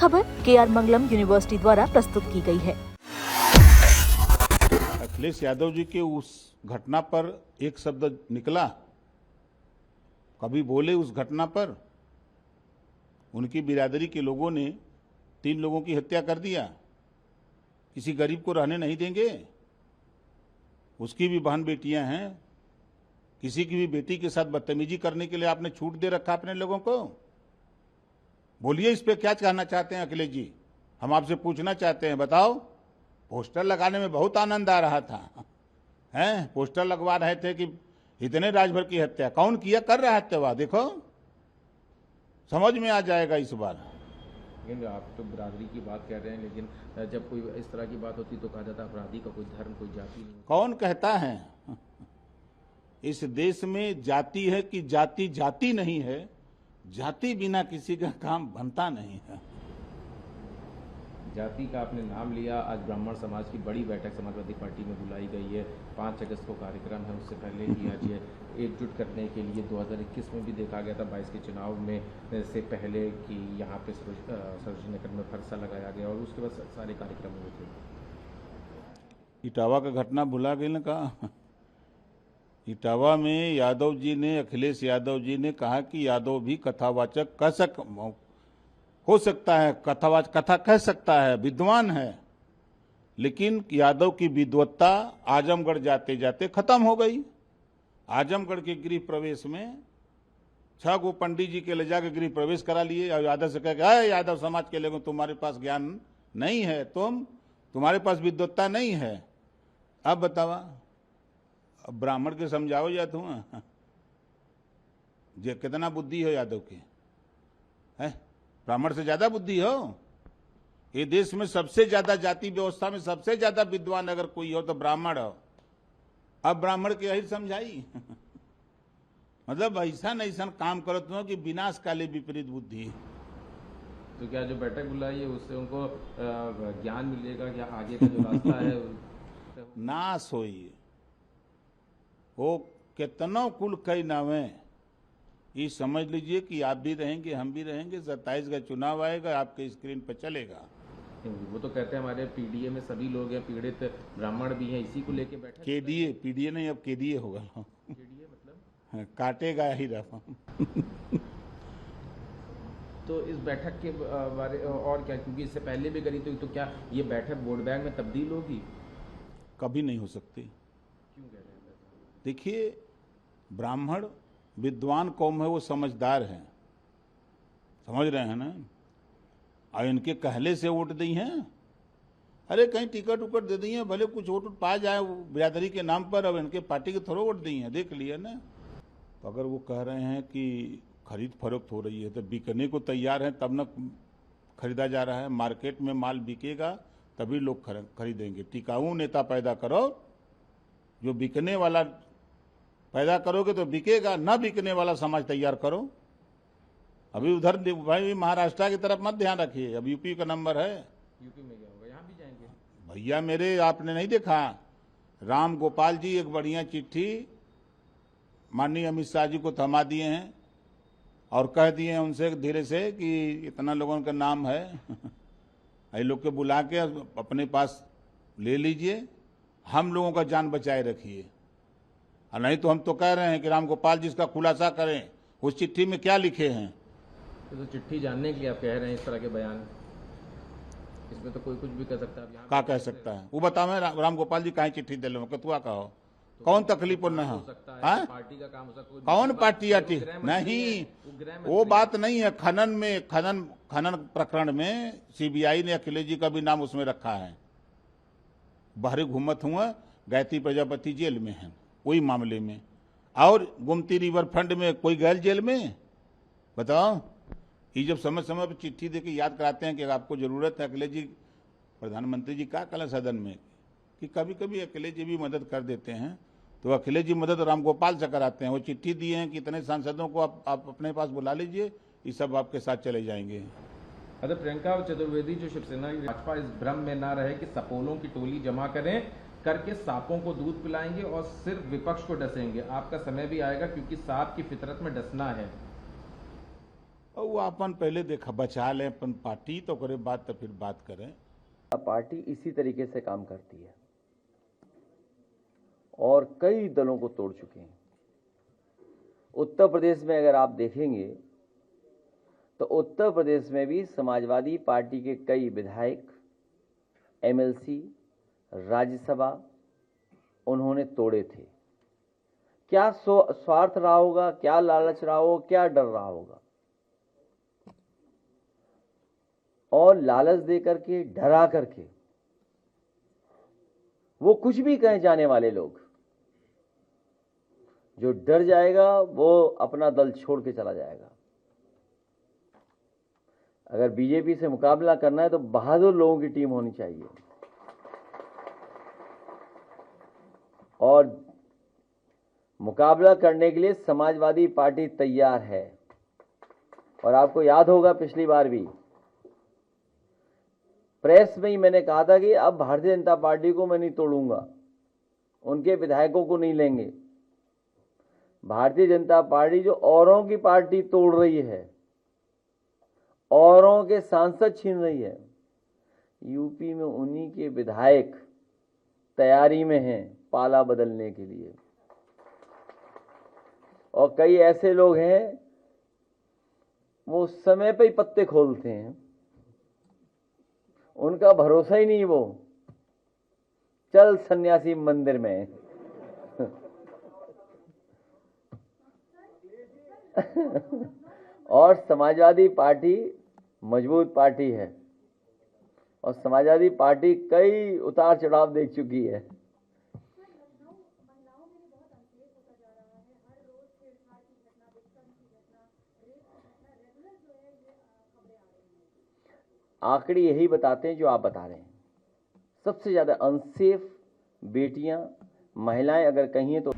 खबर KR मंगलम university द्वारा प्रस्तुत की गई है। अखिलेश यादव जी के उस घटना पर एक शब्द निकला, कभी बोले उस घटना पर? उनकी बिरादरी के लोगों ने 3 लोगों की हत्या कर दिया, किसी गरीब को रहने नहीं देंगे? उसकी भी बहन बेटियां हैं, किसी की भी बेटी के साथ बदतमीजी करने के लिए आपने छूट दे रखा अपने लोगों को। बोलिए, इस पे क्या कहना चाहते हैं अखिलेश जी? हम आपसे पूछना चाहते हैं, बताओ। पोस्टर लगाने में बहुत आनंद आ रहा था, हैं? पोस्टर लगवा रहे थे कि इतने राजभर की हत्या कौन किया, कर रहा हत्या, देखो समझ में आ जाएगा इस बार। लेकिन आप तो बिरादरी की बात कर रहे हैं, लेकिन जब कोई इस तरह की बात होती तो कहा जाता अपराधी का कोई धर्म कोई जाति नहीं। कौन कहता है? इस देश में जाति है कि जाति जाति नहीं है। जाति बिना किसी का काम बनता नहीं है। जाति का आपने नाम लिया। आज ब्राह्मण समाज की बड़ी बैठक समाजवादी पार्टी में बुलाई गई है। 5 अगस्त को कार्यक्रम है, उससे पहले ही आज ये एकजुट करने के लिए 2021 में भी देखा गया था, 22 के चुनाव में से पहले कि यहाँ पे सरोजिनी नगर में फरसा लगाया गया और उसके बाद सारे कार्यक्रम हुए थे। इटावा का घटना भुला गई ना? कहा इटावा में यादव जी ने, अखिलेश यादव जी ने कहा कि यादव भी कथावाचक हो सकता है, कथा कह सकता है, विद्वान है, लेकिन यादव की विद्वत्ता आजमगढ़ जाते जाते खत्म हो गई। आजमगढ़ के गृह प्रवेश में 6 गो पंडित जी के ले जाकर गृह प्रवेश करा लिए और यादव से कह, यादव समाज के लोगों तुम्हारे पास ज्ञान नहीं है, तुम्हारे पास विद्वत्ता नहीं है। अब बतावा, अब ब्राह्मण के समझाओ या तुम जे कितना बुद्धि हो यादव के, है? ब्राह्मण से ज्यादा बुद्धि हो? ये देश में सबसे ज्यादा जाति व्यवस्था में सबसे ज्यादा विद्वान अगर कोई हो तो ब्राह्मण हो। अब ब्राह्मण के यही समझाई मतलब ऐसा काम करो तुम कि विनाश काले विपरीत बुद्धि। तो क्या जो बैठक बुलाई है उससे उनको ज्ञान मिलेगा, क्या आगे का जो रास्ता है नाश होई? वो कितनों कुल कई नावे, ये समझ लीजिए कि आप भी रहेंगे, हम भी रहेंगे। 27 का चुनाव आएगा, आपके स्क्रीन पर चलेगा। वो तो कहते हैं हमारे पीडीए में सभी लोग हैं, पीड़ित ब्राह्मण भी हैं, इसी को लेके बैठे। पीडीए नहीं, अब केडीए होगा। केडीए मतलब काटेगा ही रहा। तो इस बैठक के बारे और क्या, क्योंकि इससे पहले भी करी तो क्या ये बैठक वोट बैंक में तब्दील होगी? कभी नहीं हो सकती। क्यों कह रहे हैं? देखिए, ब्राह्मण विद्वान कौम है, वो समझदार है, समझ रहे हैं ना? और इनके कहले से वोट दी हैं। अरे कहीं टिकट उकट दे दी हैं, भले कुछ वोट पा जाए बिरादरी के नाम पर, अब इनके पार्टी के थोड़ा वोट दी हैं, देख लिया ना? तो अगर वो कह रहे हैं कि खरीद फरोख्त हो रही है तो बिकने को तैयार है तब न खरीदा जा रहा है। मार्केट में माल बिकेगा तभी लोग खरीदेंगे। टिकाऊ नेता पैदा करो, जो बिकने वाला पैदा करोगे तो बिकेगा, ना बिकने वाला समाज तैयार करो। अभी उधर भाई महाराष्ट्र की तरफ मत ध्यान रखिए, अब यूपी का नंबर है। यूपी में क्या होगा, यहाँ भी जाएंगे भैया मेरे? आपने नहीं देखा, राम गोपाल जी एक बढ़िया चिट्ठी माननीय अमित शाह जी को थमा दिए हैं और कह दिए हैं उनसे धीरे से कि इतना लोगों का नाम है, ये लोग के बुला के अपने पास ले लीजिए, हम लोगों का जान बचाए रखिए। और नहीं तो हम तो कह रहे हैं कि राम गोपाल जी इसका खुलासा करें, उस चिट्ठी में क्या लिखे हैं। तो चिट्ठी जानने के लिए आप कह रहे हैं इस तरह के बयान? इसमें तो कोई कुछ भी कह सकता है। क्या कह सकता है वो बताओ? मैं राम गोपाल जी कहीं चिट्ठी दे लो, कतुआ कहो, कौन तकलीफ न हो? पार्टी का काम हो सकता है। कौन पार्टी आटी? नहीं, वो बात नहीं है। खनन प्रकरण में सीबीआई ने अखिलेश जी का भी नाम उसमें रखा है। बाहरी घूमत हुआ, गायत्री प्रजापति जेल में है वही मामले में, और गोमती रिवर फ्रंट में कोई गैर जेल में? बताओ। ये जब समय समय पर चिट्ठी देके याद कराते हैं कि आपको जरूरत है अखिलेश जी, प्रधानमंत्री जी का कल सदन में कि कभी कभी अखिलेश जी भी मदद कर देते हैं, तो अखिलेश जी मदद रामगोपाल से कराते हैं। वो चिट्ठी दिए हैं कि इतने सांसदों को आप अपने पास बुला लीजिए, ये सब आपके साथ चले जाएंगे। अगर प्रियंका चतुर्वेदी जो शिवसेना भाजपा इस भ्रम में ना रहे कि सपोलों की टोली जमा करें करके सांपों को दूध पिलाएंगे और सिर्फ विपक्ष को डसेंगे। आपका समय भी आएगा क्योंकि सांप की फितरत में डसना है। और वो अपन पहले देखा बचा लें अपन पार्टी तो करे बात तो फिर बात करें। पार्टी इसी तरीके से काम करती है और कई दलों को तोड़ चुके हैं। उत्तर प्रदेश में अगर आप देखेंगे तो उत्तर प्रदेश में भी समाजवादी पार्टी के कई विधायक, एमएलसी, राज्यसभा उन्होंने तोड़े थे। क्या स्वार्थ रहा होगा, क्या लालच रहा होगा, क्या डर रहा होगा, और लालच दे करके, डरा करके वो कुछ भी कहे जाने वाले लोग, जो डर जाएगा वो अपना दल छोड़ के चला जाएगा। अगर बीजेपी से मुकाबला करना है तो बहादुर लोगों की टीम होनी चाहिए और मुकाबला करने के लिए समाजवादी पार्टी तैयार है। और आपको याद होगा पिछली बार भी प्रेस में ही मैंने कहा था कि अब भारतीय जनता पार्टी को मैं नहीं तोड़ूंगा, उनके विधायकों को नहीं लेंगे। भारतीय जनता पार्टी जो औरों की पार्टी तोड़ रही है, औरों के सांसद छीन रही है, यूपी में उन्हीं के विधायक तैयारी में हैं पाला बदलने के लिए। और कई ऐसे लोग हैं वो समय पे ही पत्ते खोलते हैं, उनका भरोसा ही नहीं। वो चल सन्यासी मंदिर में और समाजवादी पार्टी मजबूत पार्टी है और समाजवादी पार्टी कई उतार चढ़ाव देख चुकी है। आंकड़े यही बताते हैं जो आप बता रहे हैं। सबसे ज्यादा अनसेफ बेटियां, महिलाएं अगर कहीं हैं तो